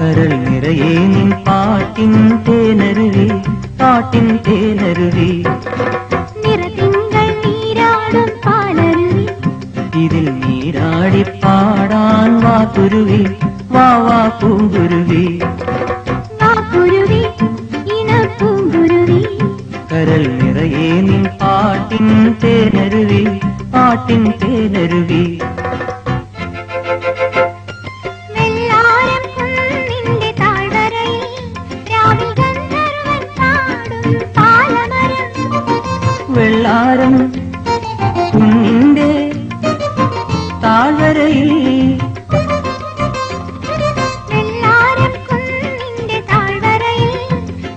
കരൾ നിറയെ നിൻ പാട്ടിൻ തേനരുവി, പാട്ടിൻ തേനരുവി. നിറതിങ്കൾ നീരാടും പാലരുവി, ഇതിൽ നീരാടി പാടാൻ വാ കുരുവി, വാ വാ പൂങ്കുരുവി. വാ കുരുവി, ഇണപ്പൂങ്കുരുവി. കരൾ നിറയെ നിൻ പാട്ടിൻ തേനരുവി, പാട്ടിൻ തേനരുവി. വെള്ളാരം കുന്നിന്റെ താഴ്വരയിൽ, വെള്ളാരം കുന്നിന്റെ താഴ്വരയിൽ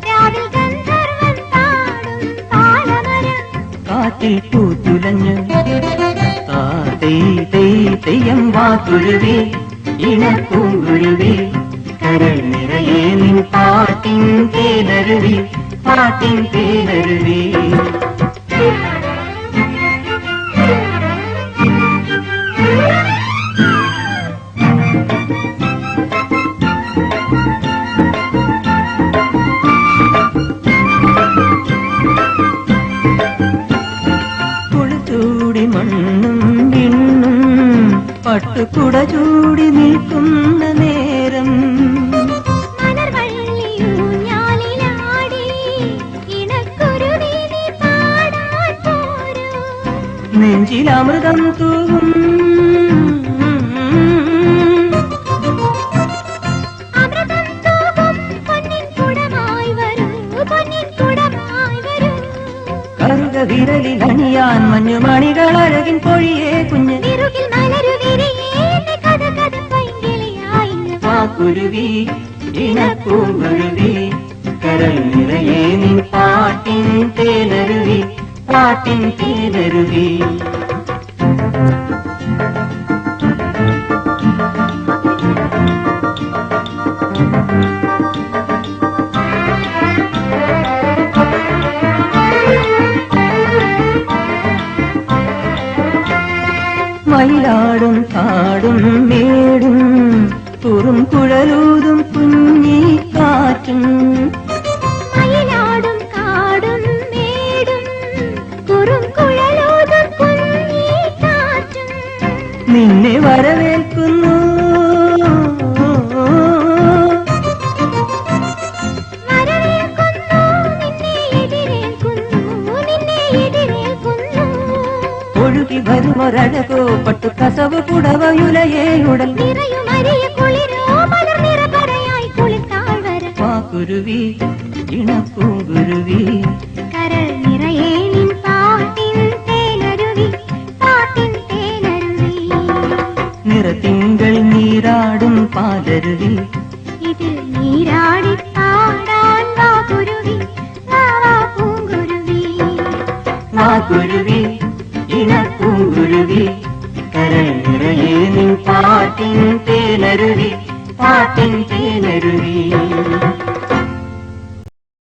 രാവിൽ ഗന്ധർവൻ പാടും പാലമരം. കാറ്റിൽ പൂത്തുലഞ്ഞ് തെയ്യം വാ കുരുവി, ഇണപ്പൂങ്കുരുവി. കരൾ നിറയെ നിൻ പാട്ടിൻ തേനരുവി, പാട്ടിൻ തേനരുവി. കുളച്ചൂടി മണ്ണും വിണ്ണും പട്ടുകുട ചൂടി നിൽക്കുന്ന നേരം, നെഞ്ചിലമൃതം തൂവും കറുക വിരലിൽ അണിയാൻ മഞ്ഞുമണികൾ അഴകിൻ പൊഴിയേ കുഞ്ഞ്. വാ കുരുവി, ഇണപ്പൂങ്കുരുവി. കരൾ നിറയെ നിൻ പാട്ടിൻ തേനരുവി, പാട്ടിൻ തേനരുവി. മയിലാടും കാടും മേടും കുറും കുഴലൂതും കുഞ്ഞി കാറ്റും, മയിലാടും കാടും മേടും കുറും കുഴലൂതും കുഞ്ഞി കാറ്റും നിന്നെ വരവേൽക്കുന്നു. ഒഴുകി വരുമൊരഴകോ പട്ടു കസവ് പുടവയുലയേ ഉടൽ. വാ കുരുവി, ഇണപ്പൂങ്കുരുവി. കരൾ നിറയെ നിൻ പാട്ടിൻ തേനരുവി, പാട്ടിൻ തേനരുവി. നിറതിങ്കൾ നീരാടും പാലരുവി, ഇതിൽ നീരാടി പാടാൻ വാ കുരുവി, വാ വാ പൂങ്കുരുവി. വാ കുരുവി, ഇണപ്പൂങ്കുരുവി. കരൾ നിറയെ നിൻ പാട്ടിൻ തേനരുവി, പാട്ടിൻ തേനരുവി.